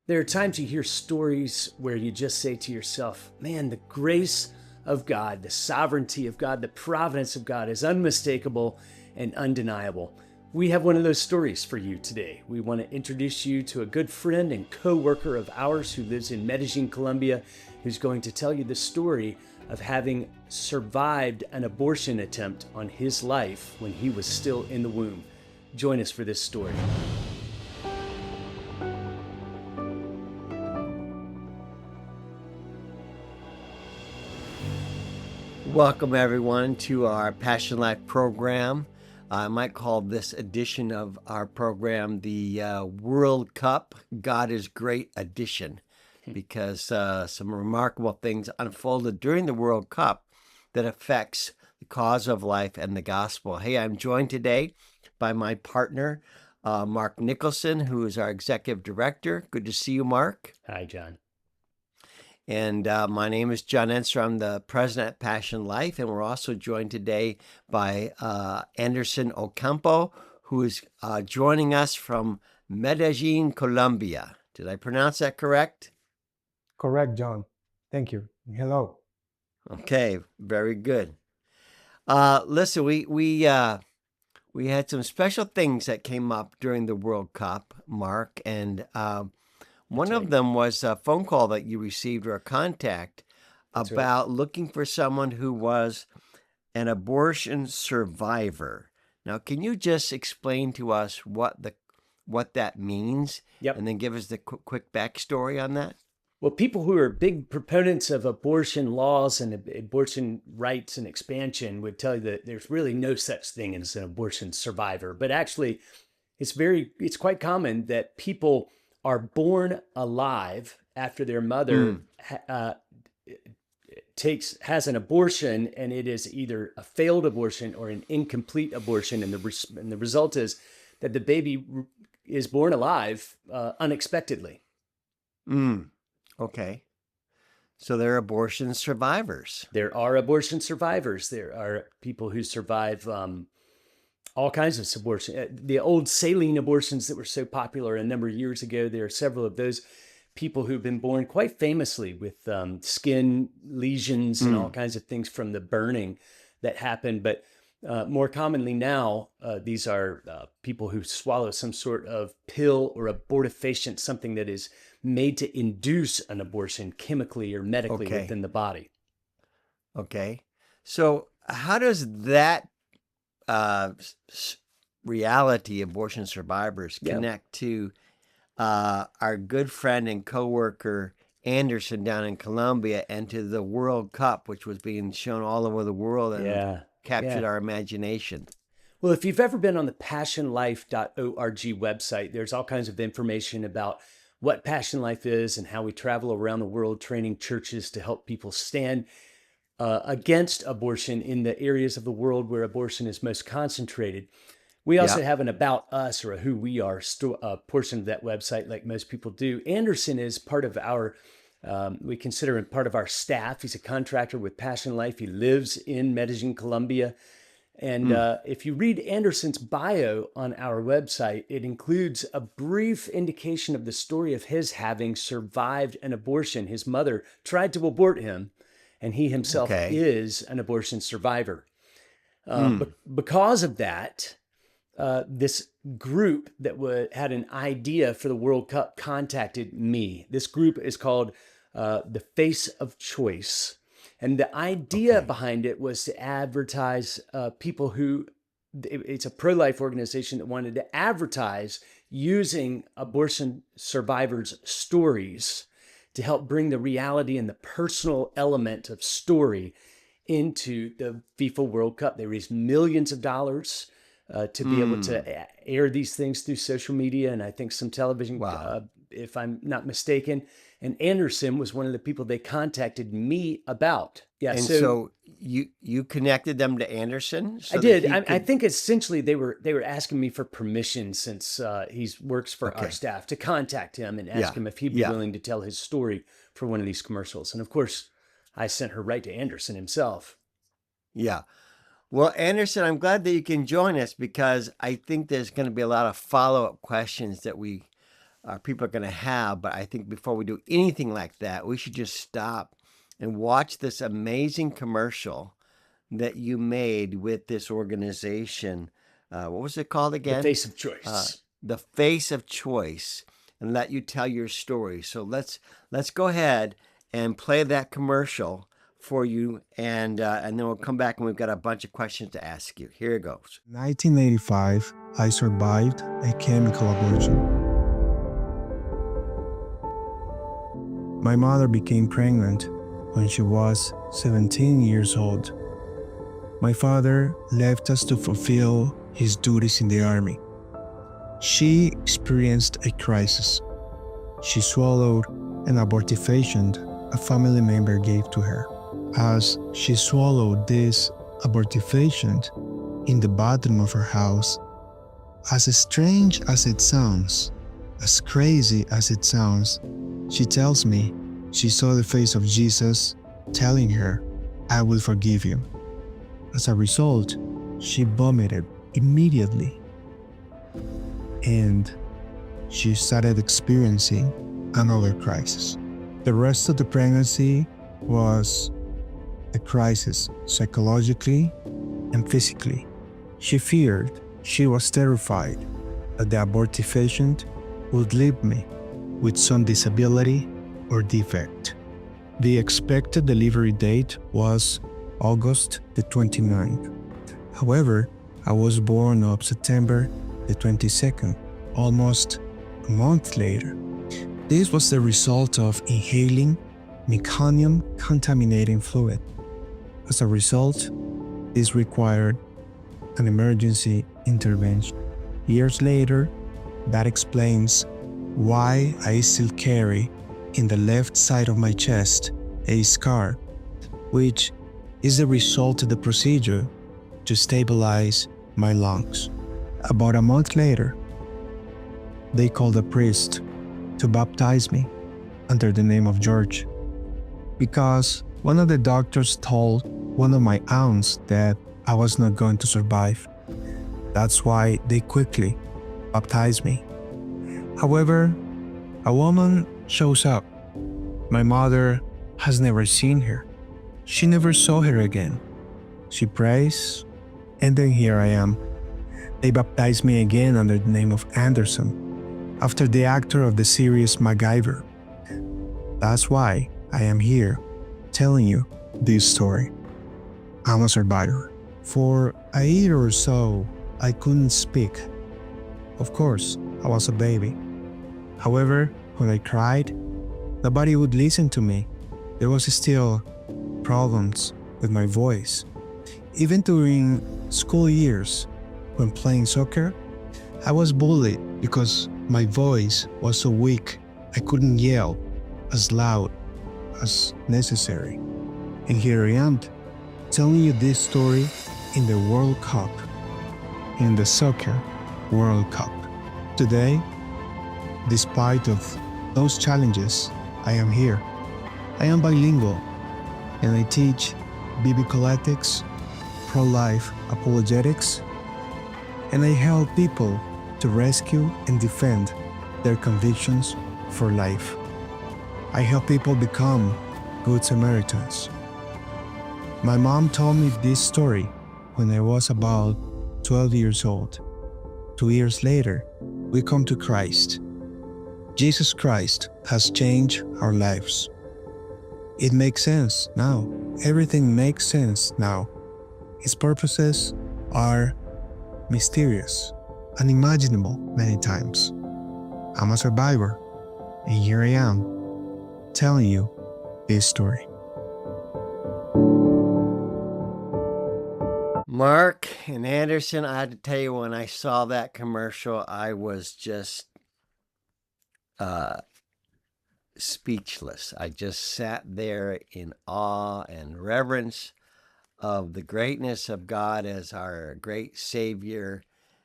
There are times you hear stories where you just say to yourself, man, the grace of God, the sovereignty of God, the providence of God is unmistakable and undeniable. We have one of those stories for you today. We want to introduce you to a good friend and co-worker of ours who lives in Medellín, Colombia, who's going to tell you the story of having survived an abortion attempt on his life when he was still in the womb. Join us for this story. Welcome, everyone, to our Passion Life program. I might call this edition of our program the World Cup God is Great edition, because some remarkable things unfolded during the World Cup that affects the cause of life and the gospel. Hey, I'm joined today by my partner, Mark Nicholson, who is our executive director. Good to see you, Mark. Hi, John. And my name is John Ensor. I'm the president at Passion Life, and we're also joined today by Anderson Ocampo, who is joining us from Medellín, Colombia. Did I pronounce that correct? Correct, John. Thank you. Hello. Okay, very good. Listen, we had some special things that came up during the World Cup, Mark, and one of them was a phone call that you received or a contact about looking for someone who was an abortion survivor. Now, can you just explain to us what that means? Yep. And then give us the quick backstory on that? Well, people who are big proponents of abortion laws and abortion rights and expansion would tell you that there's really no such thing as an abortion survivor. But actually, it's quite common that people are born alive after their mother has an abortion, and it is either a failed abortion or an incomplete abortion, and the result is that the baby is born alive unexpectedly. Okay. So there are abortion survivors. There are abortion survivors. There are people who survive all kinds of abortion. The old saline abortions that were so popular a number of years ago, there are several of those people who've been born quite famously with skin lesions and all kinds of things from the burning that happened. But more commonly now, these are people who swallow some sort of pill or abortifacient, something that is made to induce an abortion chemically or medically within the body. Okay. So how does that reality, abortion survivors, connect to our good friend and coworker Anderson down in Colombia, and to the World Cup, which was being shown all over the world and captured our imagination? Well, if you've ever been on the PassionLife.org website, there's all kinds of information about what Passion Life is and how we travel around the world training churches to help people stand against abortion in the areas of the world where abortion is most concentrated. We also have an About Us, or a Who We Are portion of that website, like most people do. Anderson is part of our, we consider him part of our staff. He's a contractor with Passion Life. He lives in Medellín, Colombia. And if you read Anderson's bio on our website, it includes a brief indication of the story of his having survived an abortion. His mother tried to abort him, and he himself is an abortion survivor. Because of that, this group that had an idea for the World Cup contacted me. This group is called The Face of Choice. And the idea behind it was to advertise people who, it's a pro-life organization that wanted to advertise using abortion survivors' stories to help bring the reality and the personal element of story into the FIFA World Cup. They raised millions of dollars to be able to air these things through social media, and I think some television, if I'm not mistaken. And Anderson was one of the people they contacted me about. Yeah, and so you connected them to Anderson? I did. I think essentially they were asking me for permission, since he works for our staff, to contact him and ask him if he'd be willing to tell his story for one of these commercials. And of course, I sent her right to Anderson himself. Yeah. Well, Anderson, I'm glad that you can join us, because I think there's going to be a lot of follow-up questions that we people are going to have. But I think before we do anything like that, we should just stop and watch this amazing commercial that you made with this organization. What was it called The again? Face of Choice. The Face of Choice, and let you tell your story. So let's go ahead and play that commercial for you, and then we'll come back and we've got a bunch of questions to ask you. Here it goes. In 1985, I survived a chemical abortion. My mother became pregnant when she was 17 years old. My father left us to fulfill his duties in the army. She experienced a crisis. She swallowed an abortifacient a family member gave to her. As she swallowed this abortifacient in the bathroom of her house, as strange as it sounds, as crazy as it sounds, she tells me she saw the face of Jesus telling her, "I will forgive you." As a result, she vomited immediately, and she started experiencing another crisis. The rest of the pregnancy was a crisis psychologically and physically. She feared, she was terrified that the abortifacient would leave me with some disability or defect. The expected delivery date was August the 29th. However, I was born on September the 22nd, almost a month later. This was the result of inhaling meconium-contaminating fluid. As a result, this required an emergency intervention. Years later, that explains why I still carry in the left side of my chest a scar, which is the result of the procedure to stabilize my lungs. About a month later, they called a priest to baptize me under the name of George, because one of the doctors told one of my aunts that I was not going to survive. That's why they quickly baptized me. However, a woman shows up. My mother has never seen her. She never saw her again. She prays, and then here I am. They baptized me again under the name of Anderson, after the actor of the series MacGyver. That's why I am here telling you this story. I'm a survivor. For a year or so, I couldn't speak. Of course, I was a baby. However, when I cried, nobody would listen to me. There was still problems with my voice. Even during school years, when playing soccer, I was bullied because my voice was so weak I couldn't yell as loud as necessary. And here I am, telling you this story in the World Cup, in the Soccer World Cup. Today, despite of those challenges, I am here. I am bilingual, and I teach biblical ethics, pro-life apologetics, and I help people to rescue and defend their convictions for life. I help people become good Samaritans. My mom told me this story when I was about 12 years old. 2 years later, we come to Christ. Jesus Christ has changed our lives. It makes sense now. Everything makes sense now. His purposes are mysterious, unimaginable many times. I'm a survivor, and here I am, telling you this story. Mark and Anderson, I had to tell you, when I saw that commercial, I was just speechless. I just sat there in awe and reverence of the greatness of God as our great Savior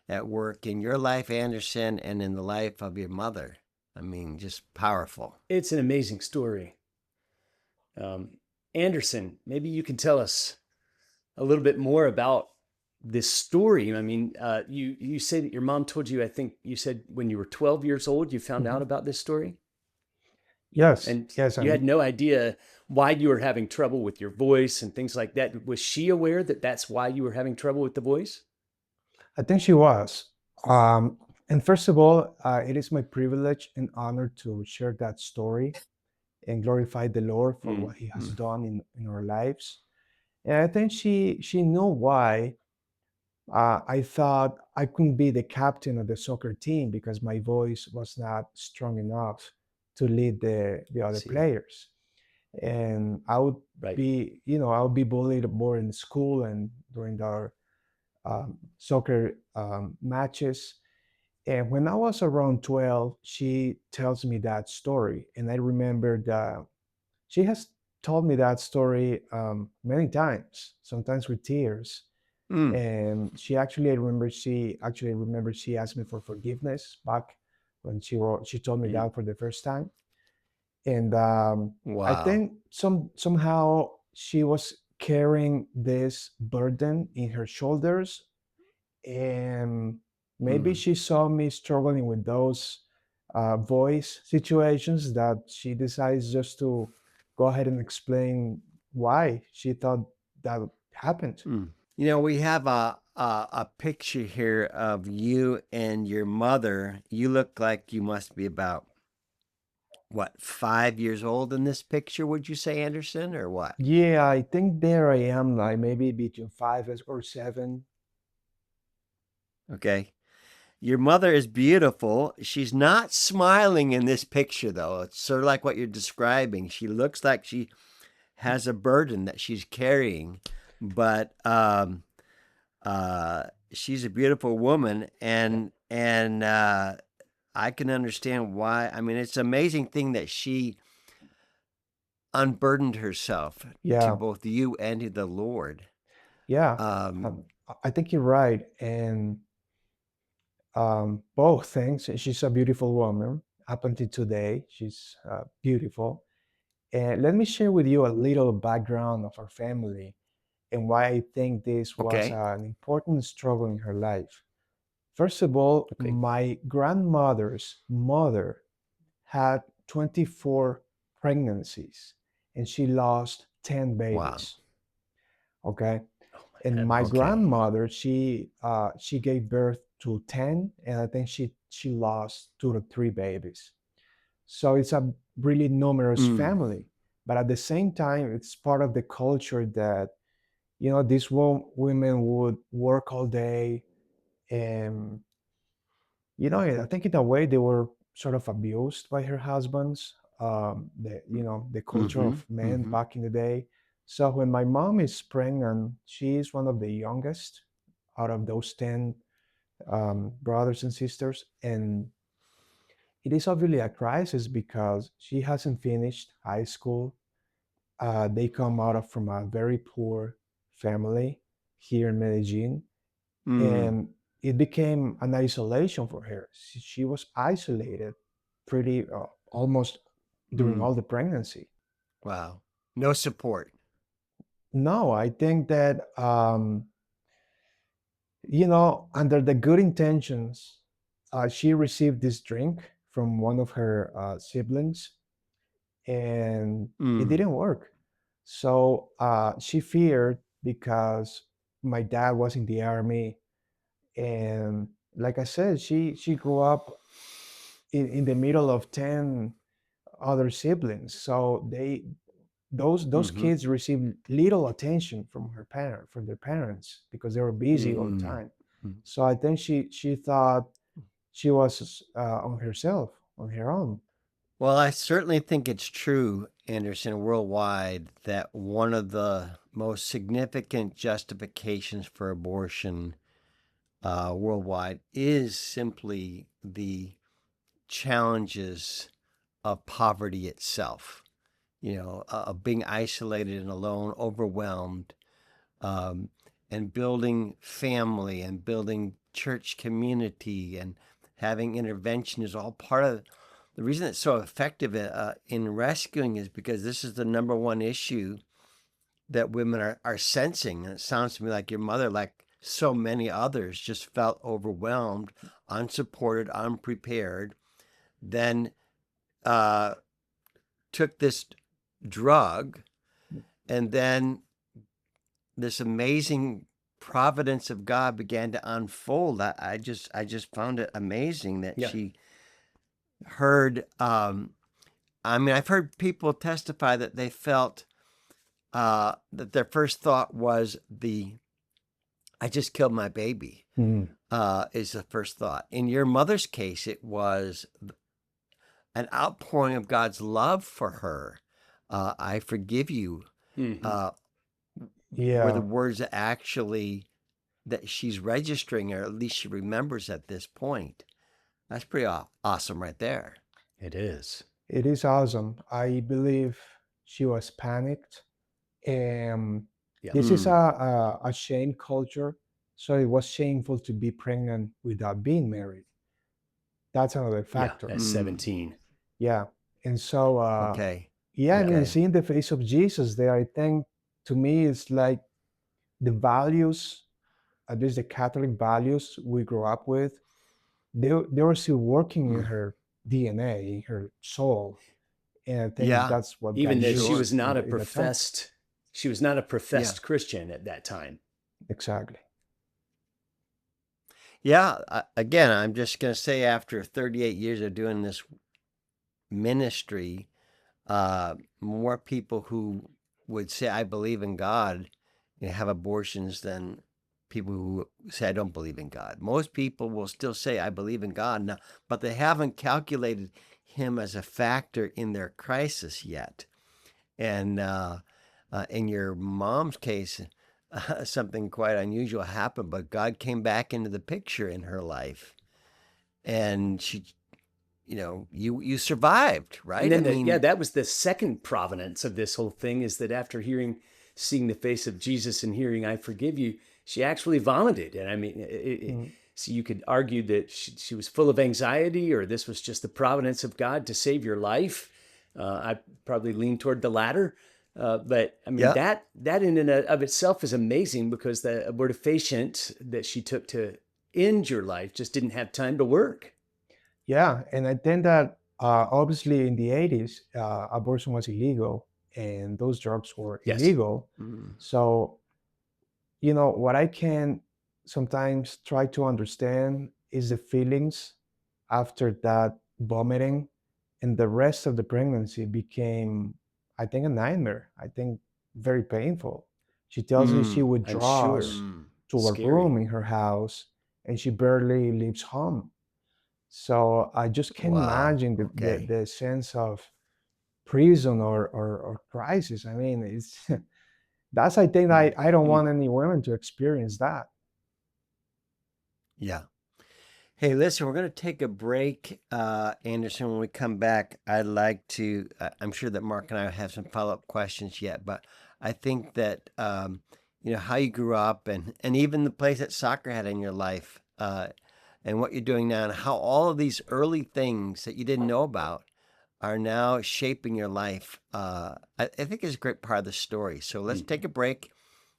at work in your life, Anderson, and in the life of your mother. I mean, just powerful. It's an amazing story. Anderson, maybe you can tell us a little bit more about this story. I mean, you say that your mom told you, I think you said when you were 12 years old, you found out Mhm. about this story, Yes, and yes, you had and no idea why you were having trouble with your voice and things like that. Was she aware that that's why you were having trouble with the voice? I think she was. And first of all, it is my privilege and honor to share that story and glorify the Lord for what He has Mm-hmm. done in our lives. And I think she knew why I thought I couldn't be the captain of the soccer team because my voice was not strong enough to lead the other See, players. And I would right. be, I would be bullied more in school and during our soccer matches. And when I was around 12, she tells me that story. And I remember that she has told me that story many times, sometimes with tears. Mm. And she asked me for forgiveness back when she told me Mm, that for the first time. And I Wow. think somehow she was carrying this burden in her shoulders, and maybe mm, she saw me struggling with those voice situations that she decides just to go ahead and explain why she thought that happened. mm. We have a picture here of you and your mother. You look like you must be about what, 5 years old in this picture, would you say, Anderson, or what? Yeah, I think there I am, like maybe between or 7. Okay. Your mother is beautiful. She's not smiling in this picture, though. It's sort of like what you're describing. She looks like she has a burden that she's carrying, but she's a beautiful woman, and I can understand why. I mean, it's an amazing thing that she unburdened herself to Yeah, both you and to the Lord. yeah. Um, I think you're right. And both things. She's a beautiful woman. Up until today, she's beautiful. And let me share with you a little background of our family and why I think this was okay. an important struggle in her life. First of all, Okay. my grandmother's mother had 24 pregnancies and she lost 10 Wow. babies. Okay. Oh my And my heavens. Okay. grandmother, she gave birth to 10, and I think she lost 2 to 3 babies. So it's a really numerous Mm. family. But at the same time, it's part of the culture that, these women would work all day. And, I think in a way they were sort of abused by her husbands, the culture Mm-hmm. of men Mm-hmm. back in the day. So when my mom is pregnant, she is one of the youngest out of those 10 brothers and sisters. And it is obviously a crisis because she hasn't finished high school. They come from a very poor family here in Medellin, Mm. and it became an isolation for her. She was isolated pretty almost during Mm. all the pregnancy. Wow. No support. No, I think that under the good intentions, she received this drink from one of her siblings, and it Mm. didn't work. So she feared because my dad was in the army, and like I said, she grew up in the middle of 10 other siblings. So those Mm-hmm. kids received little attention from their parents because they were busy all the Mm. time. So I think she thought she was on her own. Well, I certainly think it's true, Anderson, worldwide, that one of the most significant justifications for abortion worldwide is simply the challenges of poverty itself. Of being isolated and alone, overwhelmed, um, and building family and building church community and having intervention is all part of the reason it's so effective in rescuing is because this is the number one issue that women are sensing. And it sounds to me like your mother so many others just felt overwhelmed, unsupported, unprepared, then took this drug, and then this amazing providence of God began to unfold. I just found it amazing that she heard. I've heard people testify that they felt that their first thought was I just killed my baby. Is the first thought. In your mother's case, it was an outpouring of God's love for her. I forgive you. Were the words actually that she's registering, or at least she remembers at this point. That's pretty awesome right there. It is. It is awesome. I believe she was panicked. This is a shame culture. So it was shameful to be pregnant without being married. That's another factor. At 17. Yeah. And so, okay. I mean, seeing the face of Jesus there, I think to me, it's like the values, at least the Catholic values we grew up with, they were still working in her DNA, in her soul. And I think that's what even though she was not a professed Christian at that time. Exactly. Yeah. Again, I'm just going to say, after 38 years of doing this ministry, more people who would say, I believe in God, have abortions than people who say, I don't believe in God. Most people will still say, I believe in God now, but they haven't calculated him as a factor in their crisis yet. And in your mom's case, something quite unusual happened, but God came back into the picture in her life, and she, you survived, right? And then that was the second providence of this whole thing, is that after seeing the face of Jesus and hearing, I forgive you, she actually vomited. And I mean, so you could argue that she was full of anxiety, or this was just the providence of God to save your life. I probably lean toward the latter. But I mean, that in and of itself is amazing, because the abortifacient that she took to end your life just didn't have time to work. Yeah. And I think that obviously in the 80s, abortion was illegal and those drugs were illegal. So, what I can sometimes try to understand is the feelings after that vomiting, and the rest of the pregnancy became, I think, a nightmare. I think very painful. She tells me she withdraws to a room in her house, and she barely leaves home. So I just can't imagine the sense of prison or crisis. I mean, it's that's, I think, I don't want any women to experience that. Yeah. Hey, listen, we're going to take a break, Anderson. When we come back, I'd like to, I'm sure that Mark and I have some follow-up questions yet, but I think that, how you grew up, and even the place that soccer had in your life, and what you're doing now, and how all of these early things that you didn't know about are now shaping your life, I think is a great part of the story. So let's take a break.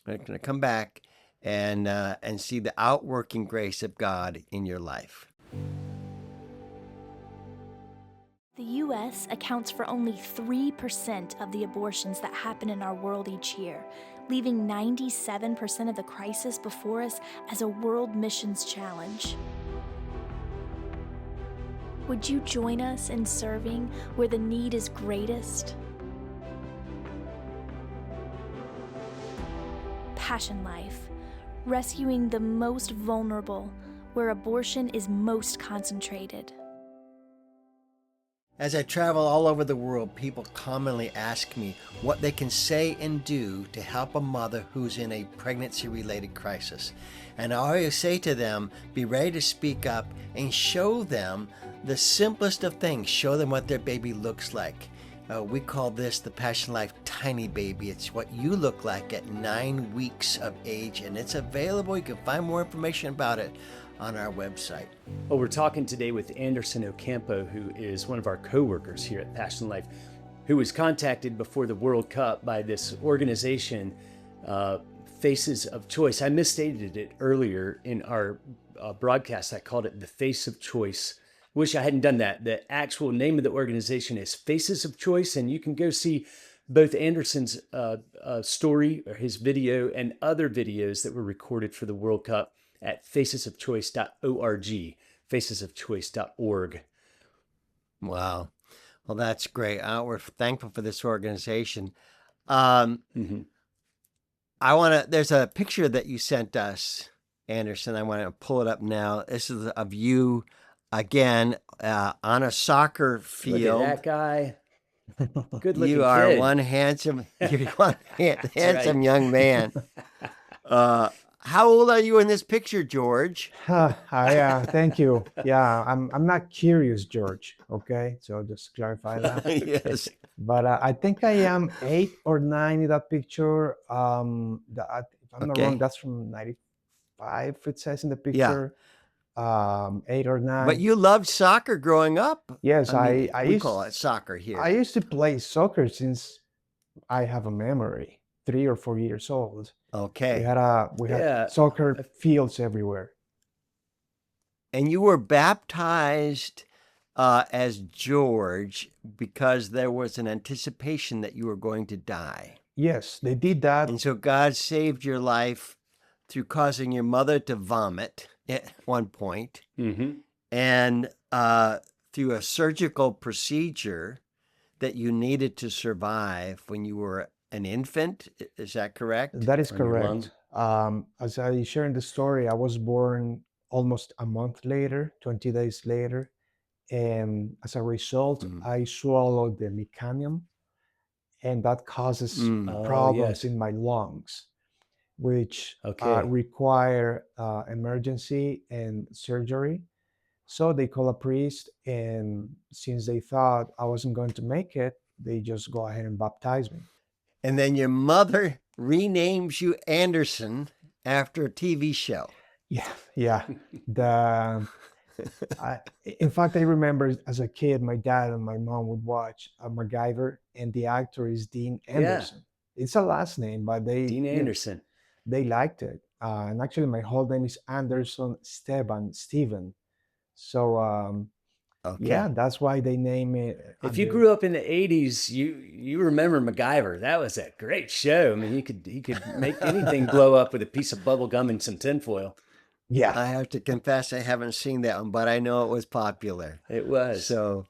We're going to come back and see the outworking grace of God in your life. The U.S. accounts for only 3% of the abortions that happen in our world each year, leaving 97% of the crisis before us as a world missions challenge. Would you join us in serving where the need is greatest? PassionLife, rescuing the most vulnerable where abortion is most concentrated. As I travel all over the world, people commonly ask me what they can say and do to help a mother who's in a pregnancy-related crisis. And I always say to them, be ready to speak up and show them the simplest of things. Show them what their baby looks like. We call this the PassionLife Tiny Baby. It's what you look like at 9 weeks of age, and it's available. You can find more information about it on our website. Well, we're talking today with Anderson Ocampo, who is one of our co-workers here at PassionLife, who was contacted before the World Cup by this organization, Faces of Choice. I misstated it earlier in our broadcast. I called it the Face of Choice. Wish I hadn't done that. The actual name of the organization is Faces of Choice, and you can go see both Anderson's story or his video and other videos that were recorded for the World Cup at facesofchoice.org, facesofchoice.org. Wow. Well, that's great. We're thankful for this organization. There's a picture that you sent us, Anderson. I want to pull it up now. This is of you again on a soccer field. Look at that guy. Good looking You are kid. one handsome right. young man. How old are you in this picture, George? Thank you. Yeah, I'm not curious, George. Okay, so just clarify that. Yes. But I think I am 8 or 9 in that picture. If I'm not wrong, that's from '95. It says in the picture. 8 or 9. But you loved soccer growing up. Yes, we call it soccer here. I used to play soccer since I have a memory, 3 or 4 years old. Okay. We had soccer fields everywhere. And you were baptized as George because there was an anticipation that you were going to die. Yes, they did that. And so God saved your life through causing your mother to vomit at one point, and through a surgical procedure that you needed to survive when you were an infant. Is that correct? That is correct. As I share in the story, I was born almost a month later, 20 days later. And as a result, I swallowed the meconium, and that causes problems in my lungs, which require emergency and surgery. So they call a priest, and since they thought I wasn't going to make it, they just go ahead and baptize me. And then your mother renames you Anderson after a TV show. Yeah. In fact, I remember as a kid, my dad and my mom would watch MacGyver, and the actor is Dean Anderson. It's a last name, but Dean Anderson. They liked it. And actually, my whole name is Anderson Steven. So, that's why they name it. If you grew up in the 80s, you remember MacGyver. That was a great show. I mean, he could make anything blow up with a piece of bubble gum and some tinfoil. Yeah. I have to confess I haven't seen that one, but I know it was popular. It was. So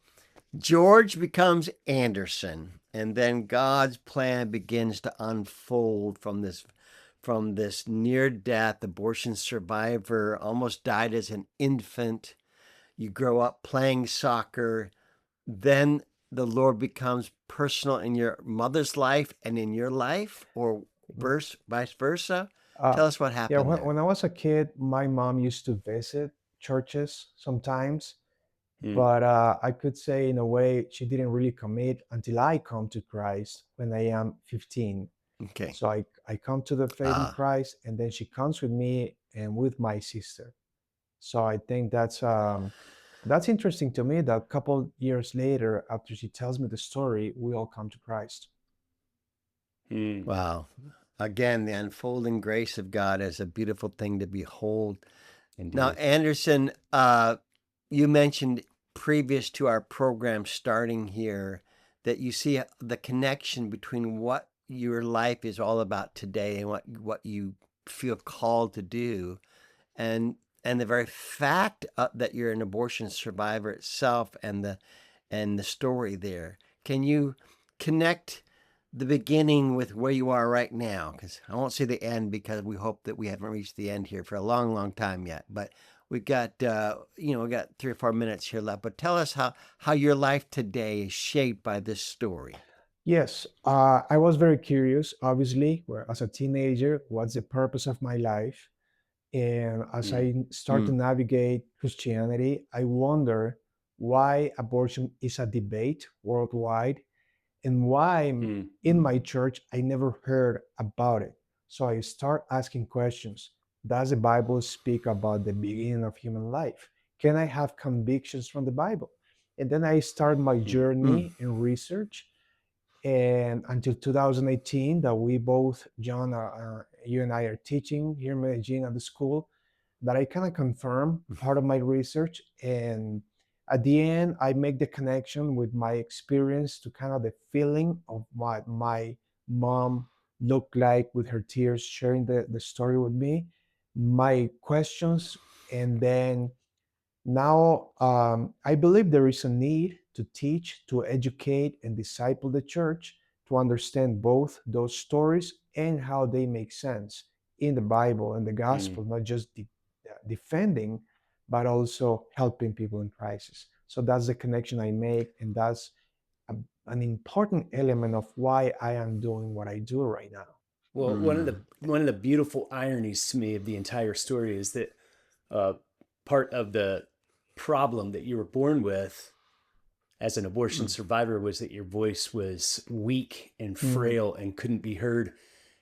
George becomes Anderson, and then God's plan begins to unfold from this near-death abortion survivor, almost died as an infant. You grow up playing soccer. Then the Lord becomes personal in your mother's life and in your life, or vice versa. Tell us what happened. Yeah, when I was a kid, my mom used to visit churches sometimes, but I could say in a way she didn't really commit until I come to Christ when I am 15. Okay. So I come to the faith in Christ, and then she comes with me and with my sister. So I think that's interesting to me that a couple years later, after she tells me the story, we all come to Christ. Wow. Again, the unfolding grace of God is a beautiful thing to behold. Indeed. Now, Anderson, you mentioned previous to our program starting here that you see the connection between what your life is all about today and what you feel called to do, and the very fact that you're an abortion survivor itself, and the story there. Can you connect the beginning with where you are right now? Because I won't say the end, because we hope that we haven't reached the end here for a long, long time yet. But we've got we got 3 or 4 minutes here left. But tell us how your life today is shaped by this story. Yes, I was very curious, obviously, where as a teenager, what's the purpose of my life? And as I start to navigate Christianity, I wonder why abortion is a debate worldwide, and why in my church I never heard about it. So I start asking questions. Does the Bible speak about the beginning of human life? Can I have convictions from the Bible? And then I start my journey in research. And until 2018, that we both, John, you and I are teaching here in Medellín at the school, that I kind of confirm part of my research. And at the end, I make the connection with my experience to kind of the feeling of what my mom looked like with her tears, sharing the story with me, my questions, and then now, I believe there is a need to teach, to educate, and disciple the church to understand both those stories and how they make sense in the Bible and the Mm. gospel, not just defending, but also helping people in crisis. So that's the connection I make, and that's a, an important element of why I am doing what I do right now. Well, one of the beautiful ironies to me of the entire story is that uh, part of the problem that you were born with as an abortion survivor was that your voice was weak and Mm. frail and couldn't be heard.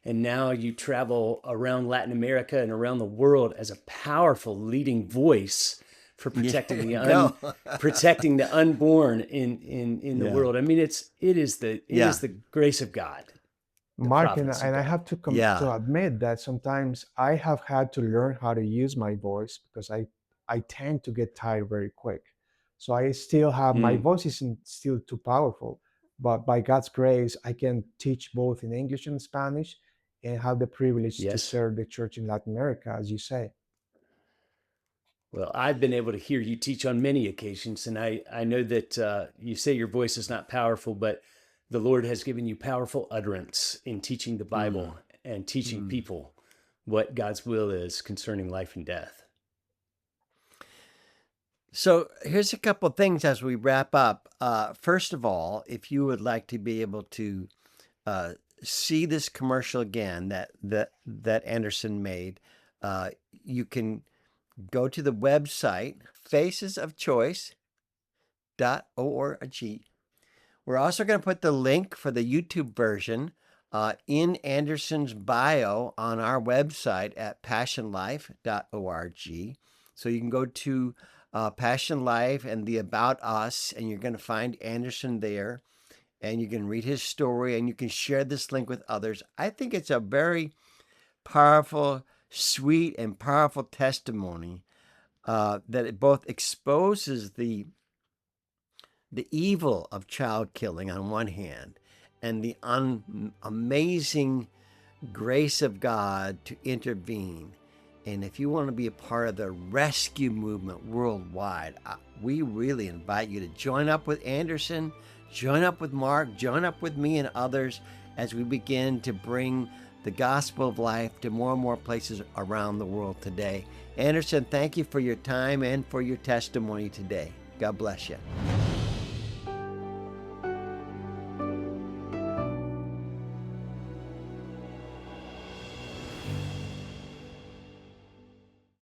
And now you travel around Latin America and around the world as a powerful leading voice for protecting the Go. protecting the unborn in the Yeah. world. I mean, it is Yeah. the grace of God, the Mark, and, providence of and I God. have to Yeah. to admit that sometimes I have had to learn how to use my voice because I tend to get tired very quick. So I still have my Mm, voice isn't still too powerful, but by God's grace, I can teach both in English and Spanish, and have the privilege to yes. serve the church in Latin America, as you say. Well, I've been able to hear you teach on many occasions, and I know that you say your voice is not powerful, but the Lord has given you powerful utterance in teaching the Bible and teaching Mm. people what God's will is concerning life and death. So here's a couple of things as we wrap up. First of all, if you would like to be able to uh, see this commercial again that Anderson made, you can go to the website facesofchoice.org. We're also going to put the link for the YouTube version in Anderson's bio on our website at passionlife.org. So you can go to Passion Life and the About Us, and you're going to find Anderson there, and you can read his story, and you can share this link with others. I think it's a very powerful, sweet, and powerful testimony that it both exposes the evil of child killing on one hand, and the amazing grace of God to intervene. And if you want to be a part of the rescue movement worldwide, we really invite you to join up with Anderson, join up with Mark, join up with me and others as we begin to bring the gospel of life to more and more places around the world today. Anderson, thank you for your time and for your testimony today. God bless you.